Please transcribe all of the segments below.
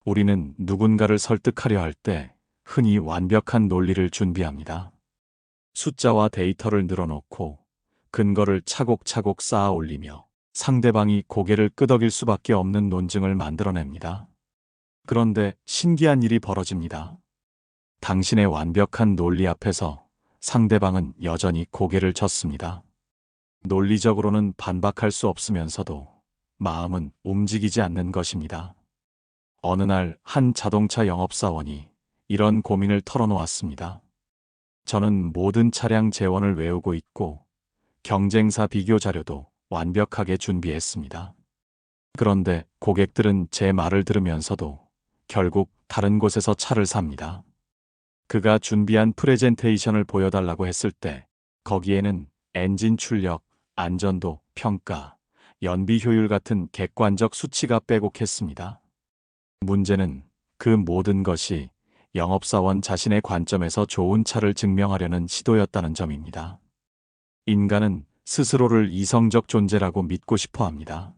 우리는 누군가를 설득하려 할 때 흔히 완벽한 논리를 준비합니다. 숫자와 데이터를 늘어놓고 근거를 차곡차곡 쌓아 올리며 상대방이 고개를 끄덕일 수밖에 없는 논증을 만들어냅니다. 그런데 신기한 일이 벌어집니다. 당신의 완벽한 논리 앞에서 상대방은 여전히 고개를 젓습니다. 논리적으로는 반박할 수 없으면서도 마음은 움직이지 않는 것입니다. 어느 날 한 자동차 영업사원이 이런 고민을 털어놓았습니다. 저는 모든 차량 재원을 외우고 있고 경쟁사 비교 자료도 완벽하게 준비했습니다. 그런데 고객들은 제 말을 들으면서도 결국 다른 곳에서 차를 삽니다. 그가 준비한 프레젠테이션을 보여달라고 했을 때 거기에는 엔진 출력, 안전도, 평가, 연비 효율 같은 객관적 수치가 빼곡했습니다. 문제는 그 모든 것이 영업사원 자신의 관점에서 좋은 차를 증명하려는 시도였다는 점입니다. 인간은 스스로를 이성적 존재라고 믿고 싶어 합니다.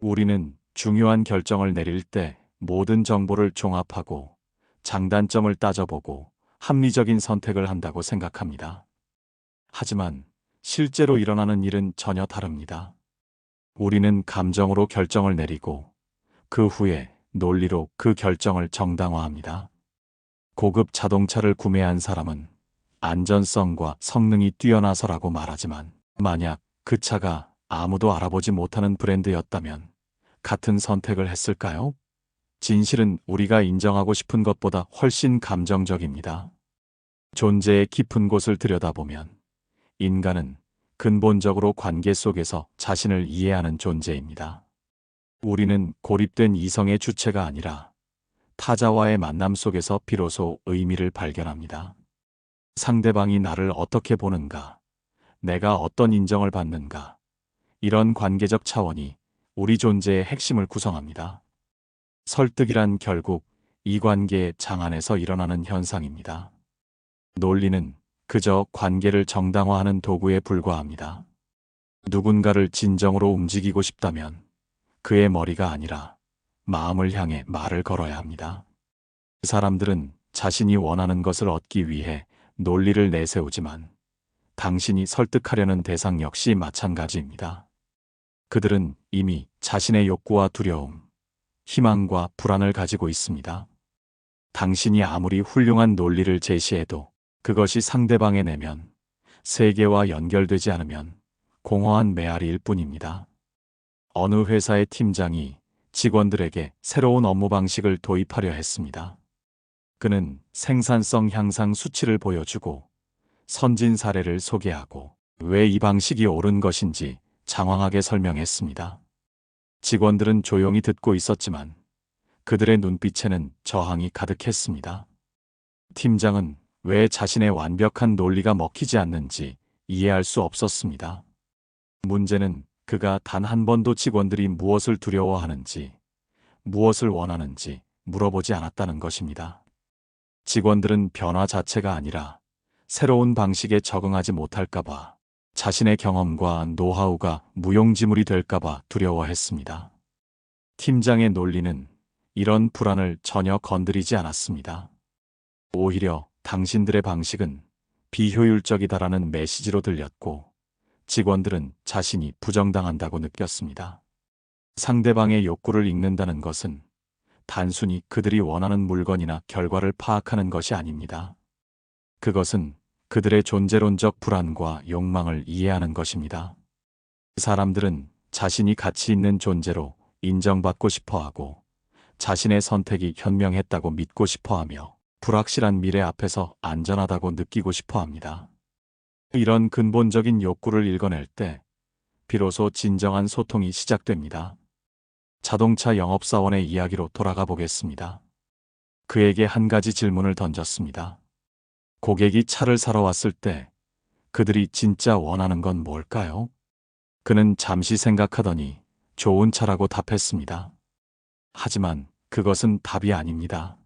우리는 중요한 결정을 내릴 때 모든 정보를 종합하고 장단점을 따져보고 합리적인 선택을 한다고 생각합니다. 하지만 실제로 일어나는 일은 전혀 다릅니다. 우리는 감정으로 결정을 내리고 그 후에 논리로 그 결정을 정당화합니다. 고급 자동차를 구매한 사람은 안전성과 성능이 뛰어나서라고 말하지만 만약 그 차가 아무도 알아보지 못하는 브랜드였다면 같은 선택을 했을까요? 진실은 우리가 인정하고 싶은 것보다 훨씬 감정적입니다. 존재의 깊은 곳을 들여다보면 인간은 근본적으로 관계 속에서 자신을 이해하는 존재입니다. 우리는 고립된 이성의 주체가 아니라 타자와의 만남 속에서 비로소 의미를 발견합니다. 상대방이 나를 어떻게 보는가, 내가 어떤 인정을 받는가, 이런 관계적 차원이 우리 존재의 핵심을 구성합니다. 설득이란 결국 이 관계의 장안에서 일어나는 현상입니다. 논리는 그저 관계를 정당화하는 도구에 불과합니다. 누군가를 진정으로 움직이고 싶다면 그의 머리가 아니라 마음을 향해 말을 걸어야 합니다. 사람들은 자신이 원하는 것을 얻기 위해 논리를 내세우지만 당신이 설득하려는 대상 역시 마찬가지입니다. 그들은 이미 자신의 욕구와 두려움, 희망과 불안을 가지고 있습니다. 당신이 아무리 훌륭한 논리를 제시해도 그것이 상대방의 내면, 세계와 연결되지 않으면 공허한 메아리일 뿐입니다. 어느 회사의 팀장이 직원들에게 새로운 업무 방식을 도입하려 했습니다. 그는 생산성 향상 수치를 보여주고 선진 사례를 소개하고 왜 이 방식이 옳은 것인지 장황하게 설명했습니다. 직원들은 조용히 듣고 있었지만 그들의 눈빛에는 저항이 가득했습니다. 팀장은 왜 자신의 완벽한 논리가 먹히지 않는지 이해할 수 없었습니다. 문제는 그가 단 한 번도 직원들이 무엇을 두려워하는지, 무엇을 원하는지 물어보지 않았다는 것입니다. 직원들은 변화 자체가 아니라 새로운 방식에 적응하지 못할까봐, 자신의 경험과 노하우가 무용지물이 될까봐 두려워했습니다. 팀장의 논리는 이런 불안을 전혀 건드리지 않았습니다. 오히려 당신들의 방식은 비효율적이다라는 메시지로 들렸고 직원들은 자신이 부정당한다고 느꼈습니다. 상대방의 욕구를 읽는다는 것은 단순히 그들이 원하는 물건이나 결과를 파악하는 것이 아닙니다. 그것은 그들의 존재론적 불안과 욕망을 이해하는 것입니다. 사람들은 자신이 가치 있는 존재로 인정받고 싶어하고 자신의 선택이 현명했다고 믿고 싶어하며 불확실한 미래 앞에서 안전하다고 느끼고 싶어합니다. 이런 근본적인 욕구를 읽어낼 때 비로소 진정한 소통이 시작됩니다. 자동차 영업사원의 이야기로 돌아가 보겠습니다. 그에게 한 가지 질문을 던졌습니다. 고객이 차를 사러 왔을 때 그들이 진짜 원하는 건 뭘까요? 그는 잠시 생각하더니 좋은 차라고 답했습니다. 하지만 그것은 답이 아닙니다.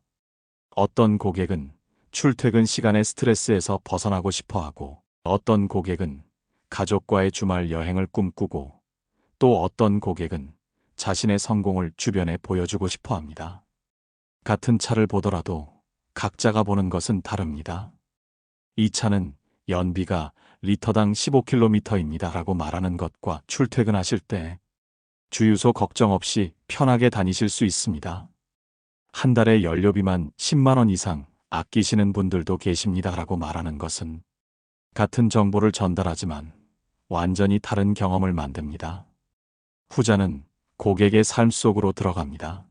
어떤 고객은 출퇴근 시간의 스트레스에서 벗어나고 싶어하고 어떤 고객은 가족과의 주말 여행을 꿈꾸고 또 어떤 고객은 자신의 성공을 주변에 보여주고 싶어 합니다. 같은 차를 보더라도 각자가 보는 것은 다릅니다. 이 차는 연비가 리터당 15km입니다 라고 말하는 것과 출퇴근하실 때 주유소 걱정 없이 편하게 다니실 수 있습니다. 한 달에 연료비만 10만 원 이상 아끼시는 분들도 계십니다 라고 말하는 것은 같은 정보를 전달하지만 완전히 다른 경험을 만듭니다. 후자는 고객의 삶 속으로 들어갑니다.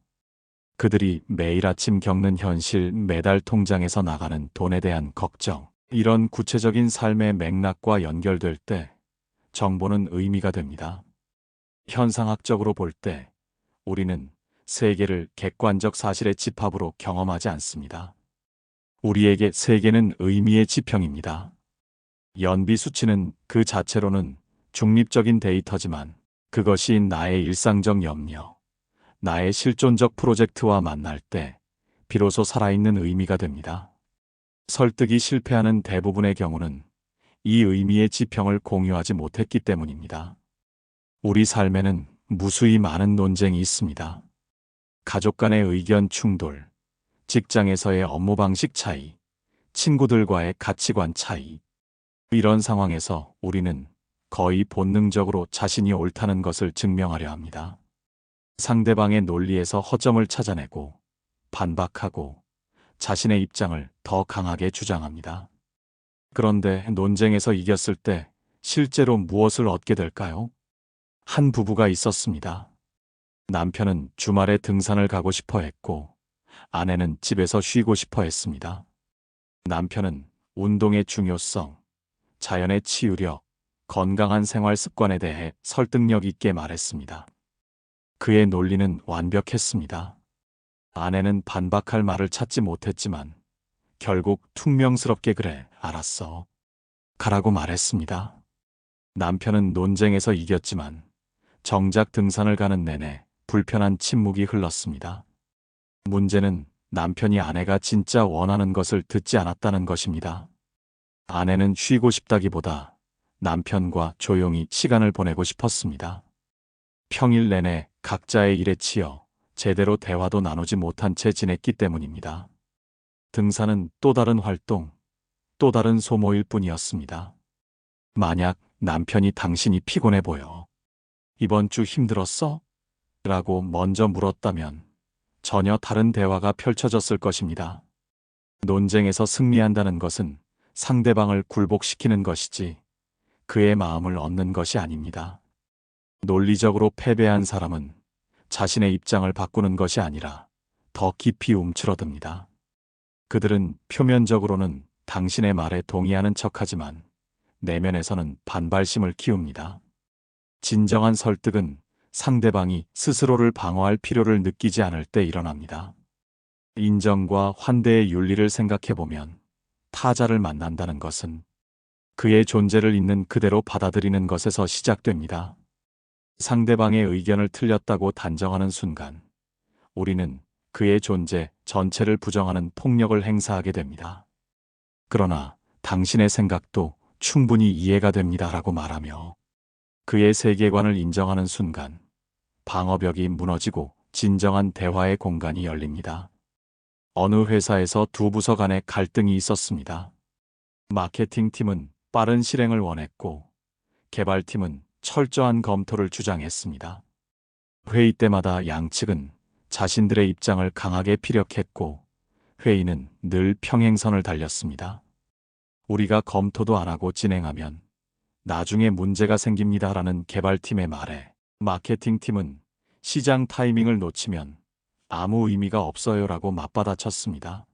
그들이 매일 아침 겪는 현실, 매달 통장에서 나가는 돈에 대한 걱정, 이런 구체적인 삶의 맥락과 연결될 때 정보는 의미가 됩니다. 현상학적으로 볼 때 우리는 세계를 객관적 사실의 집합으로 경험하지 않습니다. 우리에게 세계는 의미의 지평입니다. 연비 수치는 그 자체로는 중립적인 데이터지만 그것이 나의 일상적 염려, 나의 실존적 프로젝트와 만날 때 비로소 살아있는 의미가 됩니다. 설득이 실패하는 대부분의 경우는 이 의미의 지평을 공유하지 못했기 때문입니다. 우리 삶에는 무수히 많은 논쟁이 있습니다. 가족 간의 의견 충돌, 직장에서의 업무 방식 차이, 친구들과의 가치관 차이. 이런 상황에서 우리는 거의 본능적으로 자신이 옳다는 것을 증명하려 합니다. 상대방의 논리에서 허점을 찾아내고 반박하고 자신의 입장을 더 강하게 주장합니다. 그런데 논쟁에서 이겼을 때 실제로 무엇을 얻게 될까요? 한 부부가 있었습니다. 남편은 주말에 등산을 가고 싶어 했고 아내는 집에서 쉬고 싶어 했습니다. 남편은 운동의 중요성, 자연의 치유력, 건강한 생활 습관에 대해 설득력 있게 말했습니다. 그의 논리는 완벽했습니다. 아내는 반박할 말을 찾지 못했지만 결국 퉁명스럽게 그래, 알았어. 가라고 말했습니다. 남편은 논쟁에서 이겼지만 정작 등산을 가는 내내 불편한 침묵이 흘렀습니다. 문제는 남편이 아내가 진짜 원하는 것을 듣지 않았다는 것입니다. 아내는 쉬고 싶다기보다 남편과 조용히 시간을 보내고 싶었습니다. 평일 내내 각자의 일에 치여 제대로 대화도 나누지 못한 채 지냈기 때문입니다. 등산은 또 다른 활동, 또 다른 소모일 뿐이었습니다. 만약 남편이 당신이 피곤해 보여. 이번 주 힘들었어? 라고 먼저 물었다면 전혀 다른 대화가 펼쳐졌을 것입니다. 논쟁에서 승리한다는 것은 상대방을 굴복시키는 것이지 그의 마음을 얻는 것이 아닙니다. 논리적으로 패배한 사람은 자신의 입장을 바꾸는 것이 아니라 더 깊이 움츠러듭니다. 그들은 표면적으로는 당신의 말에 동의하는 척하지만 내면에서는 반발심을 키웁니다. 진정한 설득은 상대방이 스스로를 방어할 필요를 느끼지 않을 때 일어납니다. 인정과 환대의 윤리를 생각해보면 타자를 만난다는 것은 그의 존재를 있는 그대로 받아들이는 것에서 시작됩니다. 상대방의 의견을 틀렸다고 단정하는 순간 우리는 그의 존재 전체를 부정하는 폭력을 행사하게 됩니다. 그러나 당신의 생각도 충분히 이해가 됩니다라고 말하며 그의 세계관을 인정하는 순간 방어벽이 무너지고 진정한 대화의 공간이 열립니다. 어느 회사에서 두 부서 간의 갈등이 있었습니다. 마케팅팀은 빠른 실행을 원했고 개발팀은 철저한 검토를 주장했습니다. 회의 때마다 양측은 자신들의 입장을 강하게 피력했고 회의는 늘 평행선을 달렸습니다. 우리가 검토도 안 하고 진행하면 나중에 문제가 생깁니다라는 개발팀의 말에 마케팅팀은 시장 타이밍을 놓치면 아무 의미가 없어요라고 맞받아쳤습니다.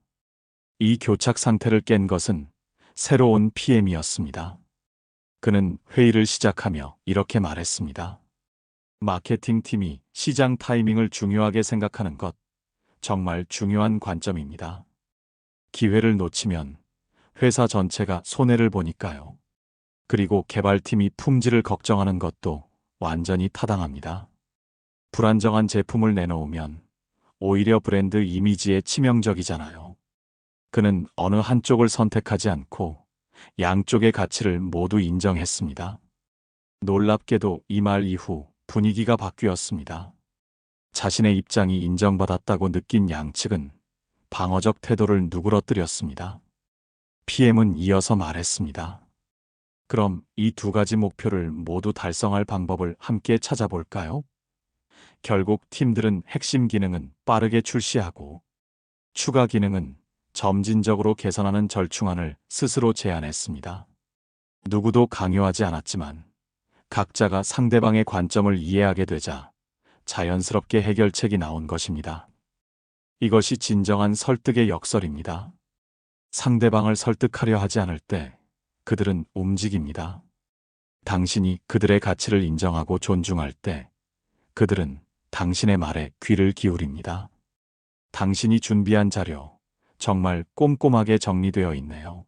이 교착 상태를 깬 것은 새로운 PM이었습니다. 그는 회의를 시작하며 이렇게 말했습니다. 마케팅팀이 시장 타이밍을 중요하게 생각하는 것, 정말 중요한 관점입니다. 기회를 놓치면 회사 전체가 손해를 보니까요. 그리고 개발팀이 품질을 걱정하는 것도 완전히 타당합니다. 불안정한 제품을 내놓으면 오히려 브랜드 이미지에 치명적이잖아요. 그는 어느 한쪽을 선택하지 않고 양쪽의 가치를 모두 인정했습니다. 놀랍게도 이 말 이후 분위기가 바뀌었습니다. 자신의 입장이 인정받았다고 느낀 양측은 방어적 태도를 누그러뜨렸습니다. PM은 이어서 말했습니다. 그럼 이 두 가지 목표를 모두 달성할 방법을 함께 찾아볼까요? 결국 팀들은 핵심 기능은 빠르게 출시하고 추가 기능은 점진적으로 개선하는 절충안을 스스로 제안했습니다. 누구도 강요하지 않았지만 각자가 상대방의 관점을 이해하게 되자 자연스럽게 해결책이 나온 것입니다. 이것이 진정한 설득의 역설입니다. 상대방을 설득하려 하지 않을 때 그들은 움직입니다. 당신이 그들의 가치를 인정하고 존중할 때 그들은 당신의 말에 귀를 기울입니다. 당신이 준비한 자료, 정말 꼼꼼하게 정리되어 있네요.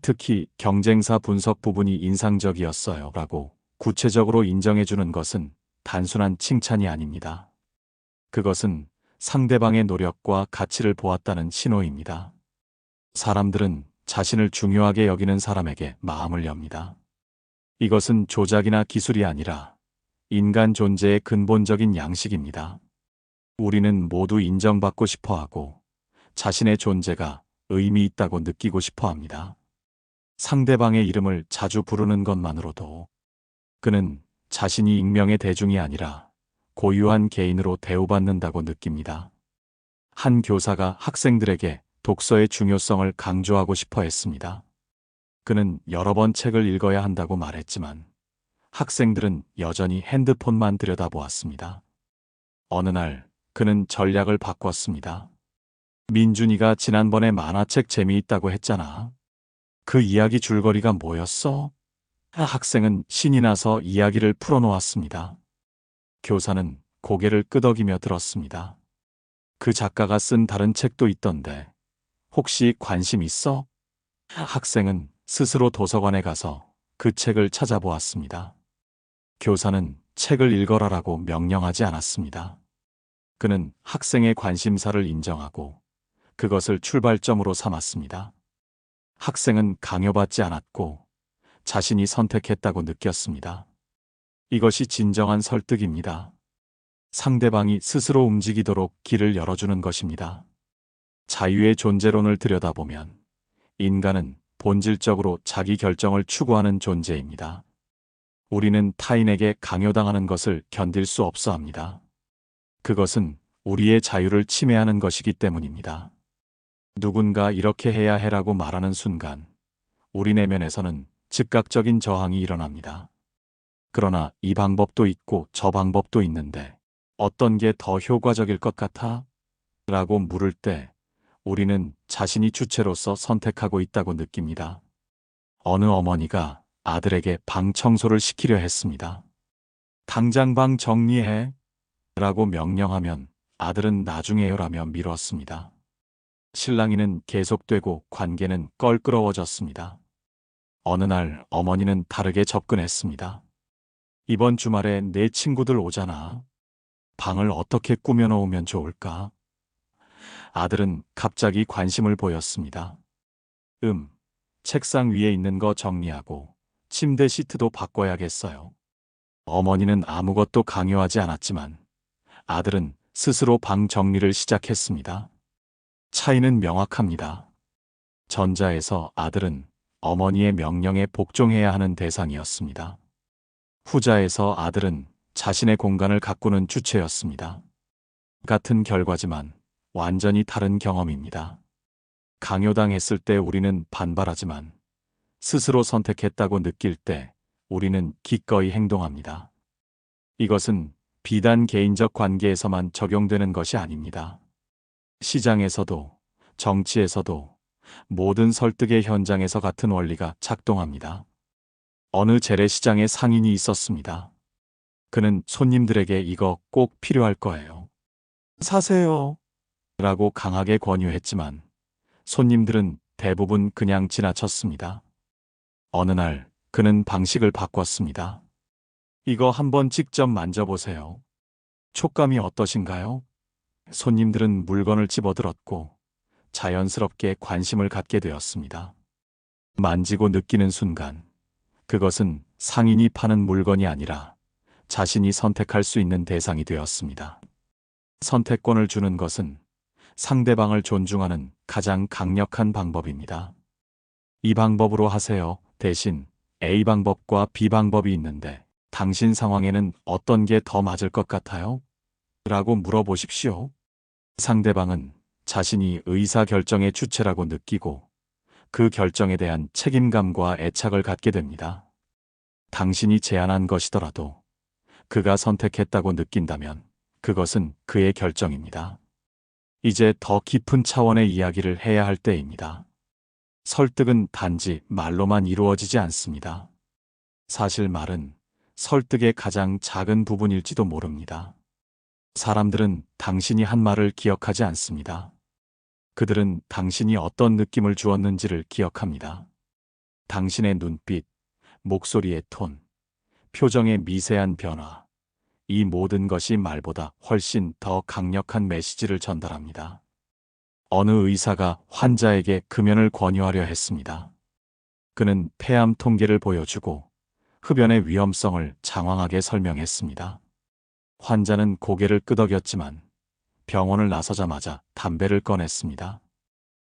특히 경쟁사 분석 부분이 인상적이었어요. 라고 구체적으로 인정해주는 것은 단순한 칭찬이 아닙니다. 그것은 상대방의 노력과 가치를 보았다는 신호입니다. 사람들은 자신을 중요하게 여기는 사람에게 마음을 엽니다. 이것은 조작이나 기술이 아니라 인간 존재의 근본적인 양식입니다. 우리는 모두 인정받고 싶어 하고 자신의 존재가 의미 있다고 느끼고 싶어 합니다. 상대방의 이름을 자주 부르는 것만으로도 그는 자신이 익명의 대중이 아니라 고유한 개인으로 대우받는다고 느낍니다. 한 교사가 학생들에게 독서의 중요성을 강조하고 싶어 했습니다. 그는 여러 번 책을 읽어야 한다고 말했지만 학생들은 여전히 핸드폰만 들여다보았습니다. 어느 날 그는 전략을 바꿨습니다. 민준이가 지난번에 만화책 재미있다고 했잖아. 그 이야기 줄거리가 뭐였어? 학생은 신이 나서 이야기를 풀어놓았습니다. 교사는 고개를 끄덕이며 들었습니다. 그 작가가 쓴 다른 책도 있던데 혹시 관심 있어? 학생은 스스로 도서관에 가서 그 책을 찾아보았습니다. 교사는 책을 읽어라라고 명령하지 않았습니다. 그는 학생의 관심사를 인정하고 그것을 출발점으로 삼았습니다. 학생은 강요받지 않았고 자신이 선택했다고 느꼈습니다. 이것이 진정한 설득입니다. 상대방이 스스로 움직이도록 길을 열어주는 것입니다. 자유의 존재론을 들여다보면 인간은 본질적으로 자기 결정을 추구하는 존재입니다. 우리는 타인에게 강요당하는 것을 견딜 수 없어 합니다. 그것은 우리의 자유를 침해하는 것이기 때문입니다. 누군가 이렇게 해야 해라고 말하는 순간 우리 내면에서는 즉각적인 저항이 일어납니다. 그러나 이 방법도 있고 저 방법도 있는데 어떤 게 더 효과적일 것 같아? 라고 물을 때 우리는 자신이 주체로서 선택하고 있다고 느낍니다. 어느 어머니가 아들에게 방 청소를 시키려 했습니다. 당장 방 정리해 라고 명령하면 아들은 나중에요라며 미뤘습니다. 실랑이는 계속되고 관계는 껄끄러워졌습니다. 어느 날 어머니는 다르게 접근했습니다. 이번 주말에 내 친구들 오잖아. 방을 어떻게 꾸며놓으면 좋을까? 아들은 갑자기 관심을 보였습니다. 책상 위에 있는 거 정리하고 침대 시트도 바꿔야겠어요. 어머니는 아무것도 강요하지 않았지만 아들은 스스로 방 정리를 시작했습니다. 차이는 명확합니다. 전자에서 아들은 어머니의 명령에 복종해야 하는 대상이었습니다. 후자에서 아들은 자신의 공간을 가꾸는 주체였습니다. 같은 결과지만 완전히 다른 경험입니다. 강요당했을 때 우리는 반발하지만 스스로 선택했다고 느낄 때 우리는 기꺼이 행동합니다. 이것은 비단 개인적 관계에서만 적용되는 것이 아닙니다. 시장에서도 정치에서도 모든 설득의 현장에서 같은 원리가 작동합니다. 어느 재래시장에 상인이 있었습니다. 그는 손님들에게 이거 꼭 필요할 거예요. 사세요. 라고 강하게 권유했지만 손님들은 대부분 그냥 지나쳤습니다. 어느 날 그는 방식을 바꿨습니다. 이거 한번 직접 만져보세요. 촉감이 어떠신가요? 손님들은 물건을 집어들었고 자연스럽게 관심을 갖게 되었습니다. 만지고 느끼는 순간 그것은 상인이 파는 물건이 아니라 자신이 선택할 수 있는 대상이 되었습니다. 선택권을 주는 것은 상대방을 존중하는 가장 강력한 방법입니다. 이 방법으로 하세요. 대신 A 방법과 B 방법이 있는데 당신 상황에는 어떤 게 더 맞을 것 같아요? 라고 물어보십시오. 상대방은 자신이 의사결정의 주체라고 느끼고 그 결정에 대한 책임감과 애착을 갖게 됩니다. 당신이 제안한 것이더라도 그가 선택했다고 느낀다면 그것은 그의 결정입니다. 이제 더 깊은 차원의 이야기를 해야 할 때입니다. 설득은 단지 말로만 이루어지지 않습니다. 사실 말은 설득의 가장 작은 부분일지도 모릅니다. 사람들은 당신이 한 말을 기억하지 않습니다. 그들은 당신이 어떤 느낌을 주었는지를 기억합니다. 당신의 눈빛, 목소리의 톤, 표정의 미세한 변화, 이 모든 것이 말보다 훨씬 더 강력한 메시지를 전달합니다. 어느 의사가 환자에게 금연을 권유하려 했습니다. 그는 폐암 통계를 보여주고 흡연의 위험성을 장황하게 설명했습니다. 환자는 고개를 끄덕였지만 병원을 나서자마자 담배를 꺼냈습니다.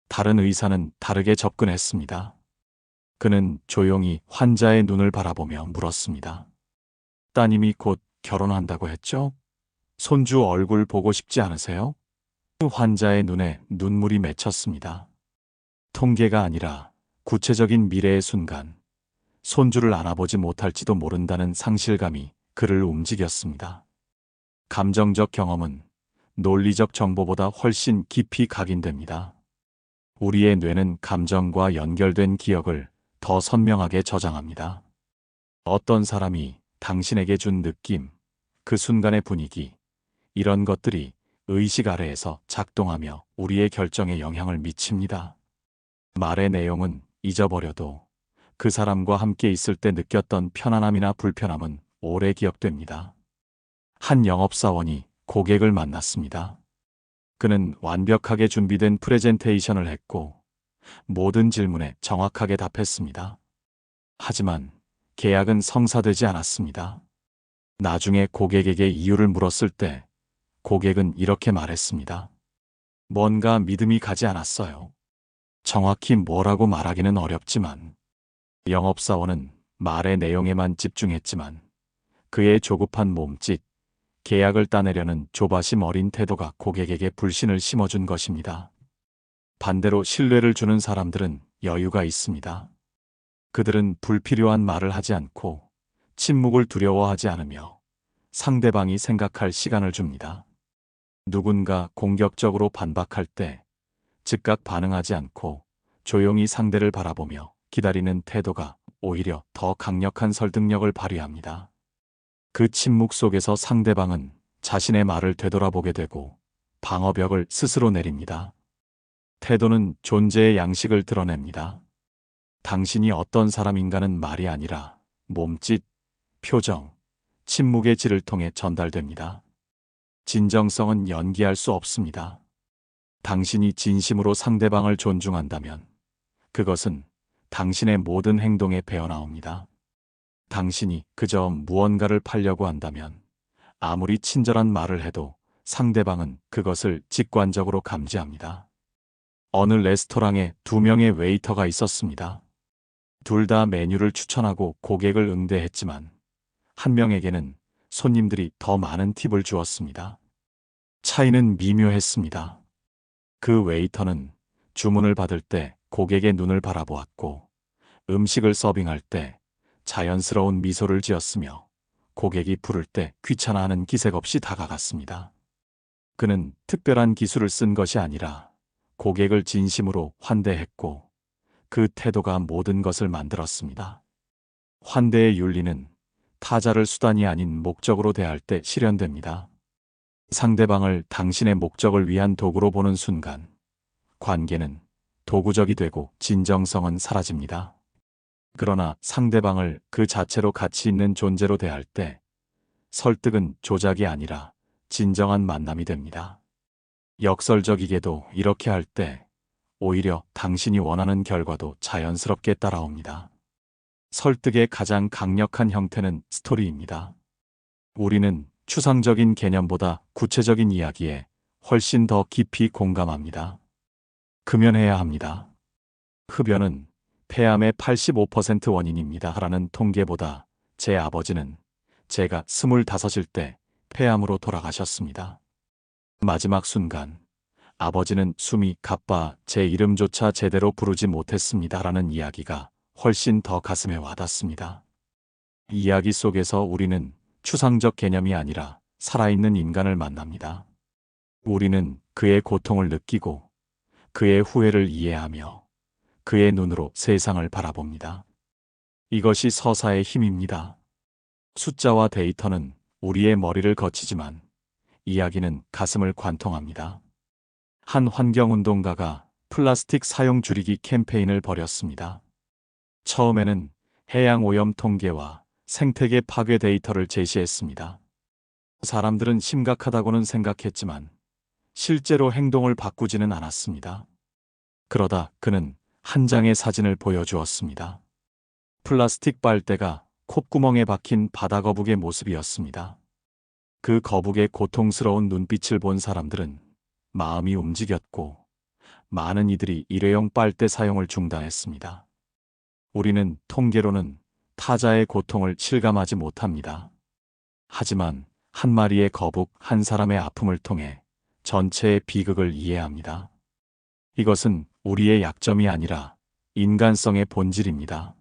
다른 의사는 다르게 접근했습니다. 그는 조용히 환자의 눈을 바라보며 물었습니다. 따님이 곧 결혼한다고 했죠? 손주 얼굴 보고 싶지 않으세요? 그 환자의 눈에 눈물이 맺혔습니다. 통계가 아니라 구체적인 미래의 순간, 손주를 안아보지 못할지도 모른다는 상실감이 그를 움직였습니다. 감정적 경험은 논리적 정보보다 훨씬 깊이 각인됩니다. 우리의 뇌는 감정과 연결된 기억을 더 선명하게 저장합니다. 어떤 사람이 당신에게 준 느낌, 그 순간의 분위기, 이런 것들이 의식 아래에서 작동하며 우리의 결정에 영향을 미칩니다. 말의 내용은 잊어버려도 그 사람과 함께 있을 때 느꼈던 편안함이나 불편함은 오래 기억됩니다. 한 영업사원이 고객을 만났습니다. 그는 완벽하게 준비된 프레젠테이션을 했고 모든 질문에 정확하게 답했습니다. 하지만 계약은 성사되지 않았습니다. 나중에 고객에게 이유를 물었을 때 고객은 이렇게 말했습니다. 뭔가 믿음이 가지 않았어요. 정확히 뭐라고 말하기는 어렵지만 영업사원은 말의 내용에만 집중했지만 그의 조급한 몸짓, 계약을 따내려는 조바심 어린 태도가 고객에게 불신을 심어준 것입니다. 반대로 신뢰를 주는 사람들은 여유가 있습니다. 그들은 불필요한 말을 하지 않고 침묵을 두려워하지 않으며 상대방이 생각할 시간을 줍니다. 누군가 공격적으로 반박할 때 즉각 반응하지 않고 조용히 상대를 바라보며 기다리는 태도가 오히려 더 강력한 설득력을 발휘합니다. 그 침묵 속에서 상대방은 자신의 말을 되돌아보게 되고 방어벽을 스스로 내립니다. 태도는 존재의 양식을 드러냅니다. 당신이 어떤 사람인가는 말이 아니라 몸짓, 표정, 침묵의 질을 통해 전달됩니다. 진정성은 연기할 수 없습니다. 당신이 진심으로 상대방을 존중한다면 그것은 당신의 모든 행동에 배어나옵니다. 당신이 그저 무언가를 팔려고 한다면 아무리 친절한 말을 해도 상대방은 그것을 직관적으로 감지합니다. 어느 레스토랑에 두 명의 웨이터가 있었습니다. 둘 다 메뉴를 추천하고 고객을 응대했지만 한 명에게는 손님들이 더 많은 팁을 주었습니다. 차이는 미묘했습니다. 그 웨이터는 주문을 받을 때 고객의 눈을 바라보았고 음식을 서빙할 때 자연스러운 미소를 지었으며 고객이 부를 때 귀찮아하는 기색 없이 다가갔습니다. 그는 특별한 기술을 쓴 것이 아니라 고객을 진심으로 환대했고 그 태도가 모든 것을 만들었습니다. 환대의 윤리는 타자를 수단이 아닌 목적으로 대할 때 실현됩니다. 상대방을 당신의 목적을 위한 도구로 보는 순간 관계는 도구적이 되고 진정성은 사라집니다. 그러나 상대방을 그 자체로 가치 있는 존재로 대할 때 설득은 조작이 아니라 진정한 만남이 됩니다. 역설적이게도 이렇게 할 때 오히려 당신이 원하는 결과도 자연스럽게 따라옵니다. 설득의 가장 강력한 형태는 스토리입니다. 우리는 추상적인 개념보다 구체적인 이야기에 훨씬 더 깊이 공감합니다. 금연해야 합니다. 흡연은 폐암의 85% 원인입니다. 라는 통계보다 제 아버지는 제가 25일 때 폐암으로 돌아가셨습니다. 마지막 순간 아버지는 숨이 가빠 제 이름조차 제대로 부르지 못했습니다. 라는 이야기가 훨씬 더 가슴에 와닿습니다. 이야기 속에서 우리는 추상적 개념이 아니라 살아있는 인간을 만납니다. 우리는 그의 고통을 느끼고 그의 후회를 이해하며 그의 눈으로 세상을 바라봅니다. 이것이 서사의 힘입니다. 숫자와 데이터는 우리의 머리를 거치지만 이야기는 가슴을 관통합니다. 한 환경운동가가 플라스틱 사용 줄이기 캠페인을 벌였습니다. 처음에는 해양 오염 통계와 생태계 파괴 데이터를 제시했습니다. 사람들은 심각하다고는 생각했지만 실제로 행동을 바꾸지는 않았습니다. 그러다 그는 한 장의 사진을 보여주었습니다. 플라스틱 빨대가 콧구멍에 박힌 바다거북의 모습이었습니다. 그 거북의 고통스러운 눈빛을 본 사람들은 마음이 움직였고 많은 이들이 일회용 빨대 사용을 중단했습니다. 우리는 통계로는 타자의 고통을 실감하지 못합니다. 하지만 한 마리의 거북 한 사람의 아픔을 통해 전체의 비극을 이해합니다. 이것은 우리의 약점이 아니라 인간성의 본질입니다.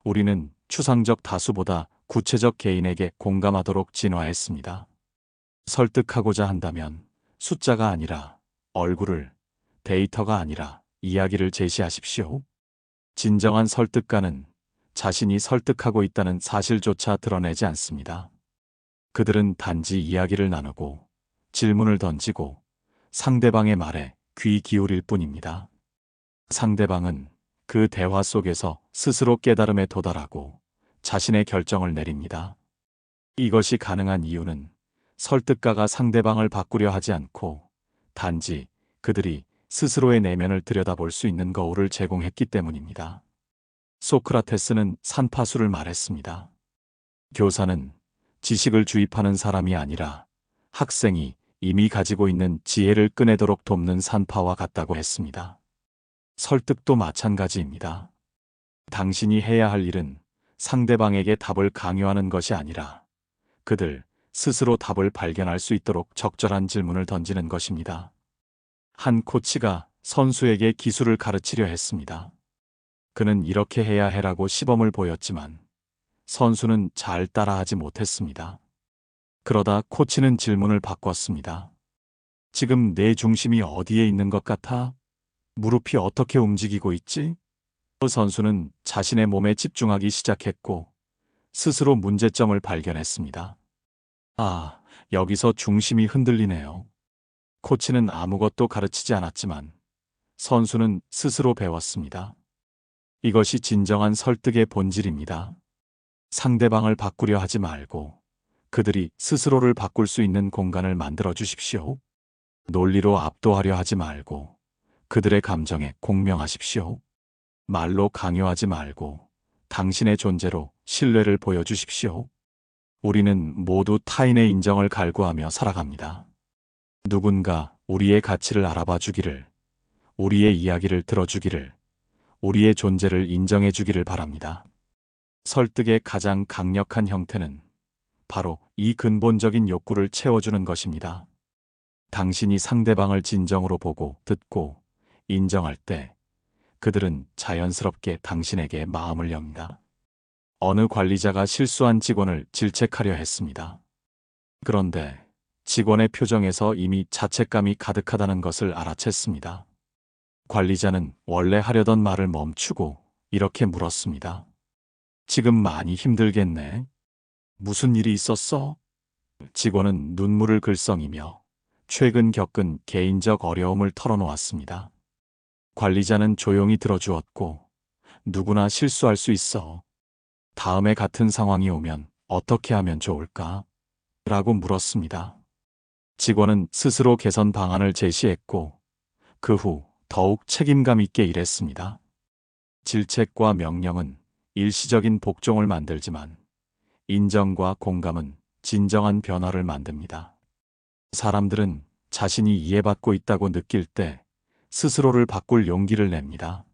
우리는 추상적 다수보다 구체적 개인에게 공감하도록 진화했습니다. 설득하고자 한다면 숫자가 아니라 얼굴을, 데이터가 아니라 이야기를 제시하십시오. 진정한 설득가는 자신이 설득하고 있다는 사실조차 드러내지 않습니다. 그들은 단지 이야기를 나누고 질문을 던지고 상대방의 말에 귀 기울일 뿐입니다. 상대방은 그 대화 속에서 스스로 깨달음에 도달하고 자신의 결정을 내립니다. 이것이 가능한 이유는 설득가가 상대방을 바꾸려 하지 않고 단지 그들이 스스로의 내면을 들여다볼 수 있는 거울을 제공했기 때문입니다. 소크라테스는 산파수를 말했습니다. 교사는 지식을 주입하는 사람이 아니라 학생이 이미 가지고 있는 지혜를 꺼내도록 돕는 산파와 같다고 했습니다. 설득도 마찬가지입니다. 당신이 해야 할 일은 상대방에게 답을 강요하는 것이 아니라 그들 스스로 답을 발견할 수 있도록 적절한 질문을 던지는 것입니다. 한 코치가 선수에게 기술을 가르치려 했습니다. 그는 이렇게 해야 해라고 시범을 보였지만 선수는 잘 따라하지 못했습니다. 그러다 코치는 질문을 바꿨습니다. 지금 내 중심이 어디에 있는 것 같아? 무릎이 어떻게 움직이고 있지? 선수는 자신의 몸에 집중하기 시작했고 스스로 문제점을 발견했습니다. 아, 여기서 중심이 흔들리네요. 코치는 아무것도 가르치지 않았지만 선수는 스스로 배웠습니다. 이것이 진정한 설득의 본질입니다. 상대방을 바꾸려 하지 말고 그들이 스스로를 바꿀 수 있는 공간을 만들어 주십시오. 논리로 압도하려 하지 말고 그들의 감정에 공명하십시오. 말로 강요하지 말고 당신의 존재로 신뢰를 보여주십시오. 우리는 모두 타인의 인정을 갈구하며 살아갑니다. 누군가 우리의 가치를 알아봐 주기를, 우리의 이야기를 들어주기를, 우리의 존재를 인정해 주기를 바랍니다. 설득의 가장 강력한 형태는 바로 이 근본적인 욕구를 채워주는 것입니다. 당신이 상대방을 진정으로 보고 듣고 인정할 때 그들은 자연스럽게 당신에게 마음을 엽니다. 어느 관리자가 실수한 직원을 질책하려 했습니다. 그런데 직원의 표정에서 이미 자책감이 가득하다는 것을 알아챘습니다. 관리자는 원래 하려던 말을 멈추고 이렇게 물었습니다. 지금 많이 힘들겠네. 무슨 일이 있었어? 직원은 눈물을 글썽이며 최근 겪은 개인적 어려움을 털어놓았습니다. 관리자는 조용히 들어주었고, 누구나 실수할 수 있어. 다음에 같은 상황이 오면 어떻게 하면 좋을까? 라고 물었습니다. 직원은 스스로 개선 방안을 제시했고, 그 후 더욱 책임감 있게 일했습니다. 질책과 명령은 일시적인 복종을 만들지만, 인정과 공감은 진정한 변화를 만듭니다. 사람들은 자신이 이해받고 있다고 느낄 때 스스로를 바꿀 용기를 냅니다.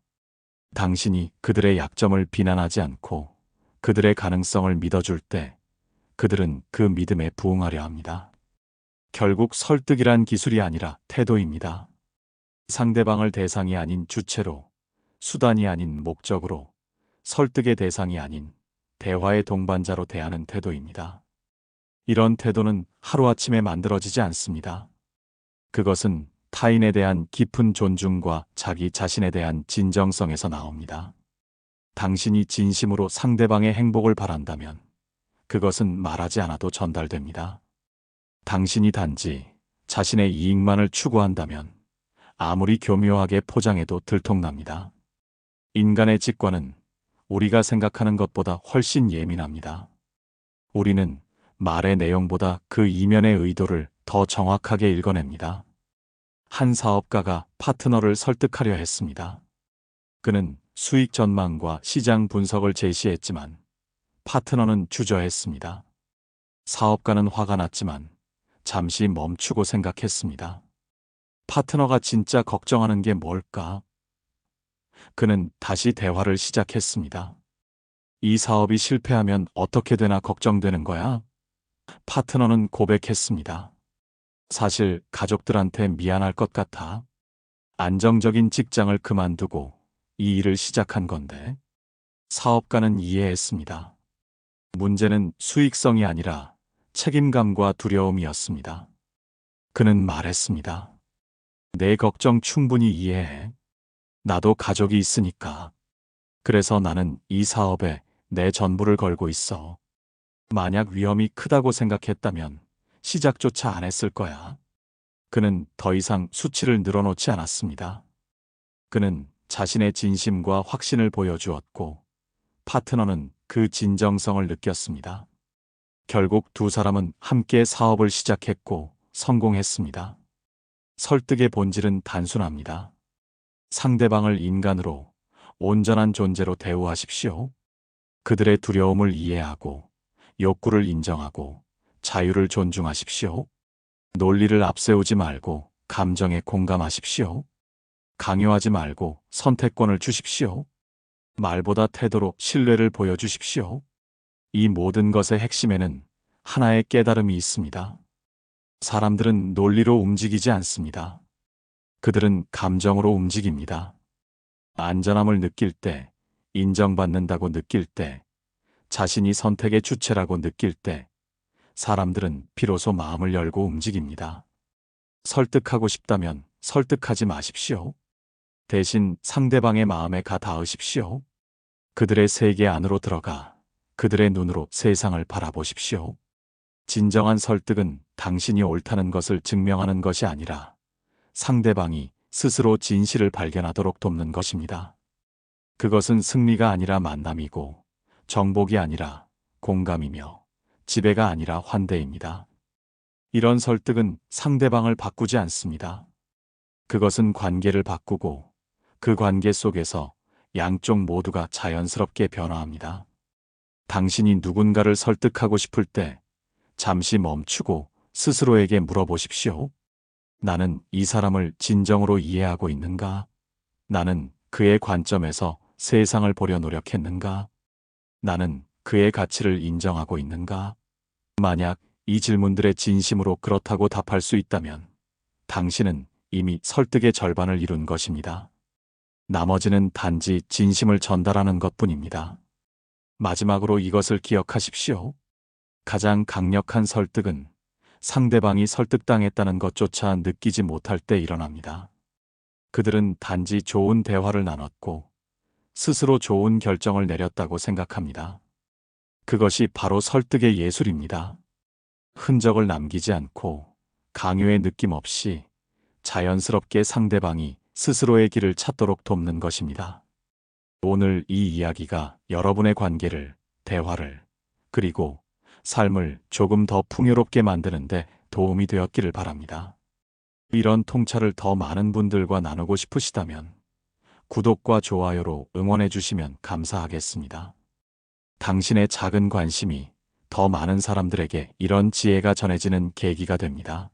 당신이 그들의 약점을 비난하지 않고 그들의 가능성을 믿어줄 때 그들은 그 믿음에 부응하려 합니다. 결국 설득이란 기술이 아니라 태도입니다. 상대방을 대상이 아닌 주체로, 수단이 아닌 목적으로, 설득의 대상이 아닌 대화의 동반자로 대하는 태도입니다. 이런 태도는 하루아침에 만들어지지 않습니다. 그것은 타인에 대한 깊은 존중과 자기 자신에 대한 진정성에서 나옵니다. 당신이 진심으로 상대방의 행복을 바란다면 그것은 말하지 않아도 전달됩니다. 당신이 단지 자신의 이익만을 추구한다면 아무리 교묘하게 포장해도 들통납니다. 인간의 직관은 우리가 생각하는 것보다 훨씬 예민합니다. 우리는 말의 내용보다 그 이면의 의도를 더 정확하게 읽어냅니다. 한 사업가가 파트너를 설득하려 했습니다. 그는 수익 전망과 시장 분석을 제시했지만 파트너는 주저했습니다. 사업가는 화가 났지만 잠시 멈추고 생각했습니다. 파트너가 진짜 걱정하는 게 뭘까? 그는 다시 대화를 시작했습니다. 이 사업이 실패하면 어떻게 되나 걱정되는 거야? 파트너는 고백했습니다. 사실 가족들한테 미안할 것 같아. 안정적인 직장을 그만두고 이 일을 시작한 건데. 사업가는 이해했습니다. 문제는 수익성이 아니라 책임감과 두려움이었습니다. 그는 말했습니다. 내 걱정 충분히 이해해. 나도 가족이 있으니까. 그래서 나는 이 사업에 내 전부를 걸고 있어. 만약 위험이 크다고 생각했다면 시작조차 안 했을 거야. 그는 더 이상 수치를 늘어놓지 않았습니다. 그는 자신의 진심과 확신을 보여주었고 파트너는 그 진정성을 느꼈습니다. 결국 두 사람은 함께 사업을 시작했고 성공했습니다. 설득의 본질은 단순합니다. 상대방을 인간으로, 온전한 존재로 대우하십시오. 그들의 두려움을 이해하고 욕구를 인정하고 자유를 존중하십시오. 논리를 앞세우지 말고 감정에 공감하십시오. 강요하지 말고 선택권을 주십시오. 말보다 태도로 신뢰를 보여주십시오. 이 모든 것의 핵심에는 하나의 깨달음이 있습니다. 사람들은 논리로 움직이지 않습니다. 그들은 감정으로 움직입니다. 안전함을 느낄 때, 인정받는다고 느낄 때, 자신이 선택의 주체라고 느낄 때, 사람들은 비로소 마음을 열고 움직입니다. 설득하고 싶다면 설득하지 마십시오. 대신 상대방의 마음에 가 닿으십시오. 그들의 세계 안으로 들어가 그들의 눈으로 세상을 바라보십시오. 진정한 설득은 당신이 옳다는 것을 증명하는 것이 아니라 상대방이 스스로 진실을 발견하도록 돕는 것입니다. 그것은 승리가 아니라 만남이고 정복이 아니라 공감이며 지배가 아니라 환대입니다. 이런 설득은 상대방을 바꾸지 않습니다. 그것은 관계를 바꾸고 그 관계 속에서 양쪽 모두가 자연스럽게 변화합니다. 당신이 누군가를 설득하고 싶을 때 잠시 멈추고 스스로에게 물어보십시오. 나는 이 사람을 진정으로 이해하고 있는가? 나는 그의 관점에서 세상을 보려 노력했는가? 나는 그의 가치를 인정하고 있는가? 만약 이 질문들의 진심으로 그렇다고 답할 수 있다면 당신은 이미 설득의 절반을 이룬 것입니다. 나머지는 단지 진심을 전달하는 것뿐입니다. 마지막으로 이것을 기억하십시오. 가장 강력한 설득은 상대방이 설득당했다는 것조차 느끼지 못할 때 일어납니다. 그들은 단지 좋은 대화를 나눴고 스스로 좋은 결정을 내렸다고 생각합니다. 그것이 바로 설득의 예술입니다. 흔적을 남기지 않고 강요의 느낌 없이 자연스럽게 상대방이 스스로의 길을 찾도록 돕는 것입니다. 오늘 이 이야기가 여러분의 관계를, 대화를, 그리고 삶을 조금 더 풍요롭게 만드는데 도움이 되었기를 바랍니다. 이런 통찰을 더 많은 분들과 나누고 싶으시다면 구독과 좋아요로 응원해 주시면 감사하겠습니다. 당신의 작은 관심이 더 많은 사람들에게 이런 지혜가 전해지는 계기가 됩니다.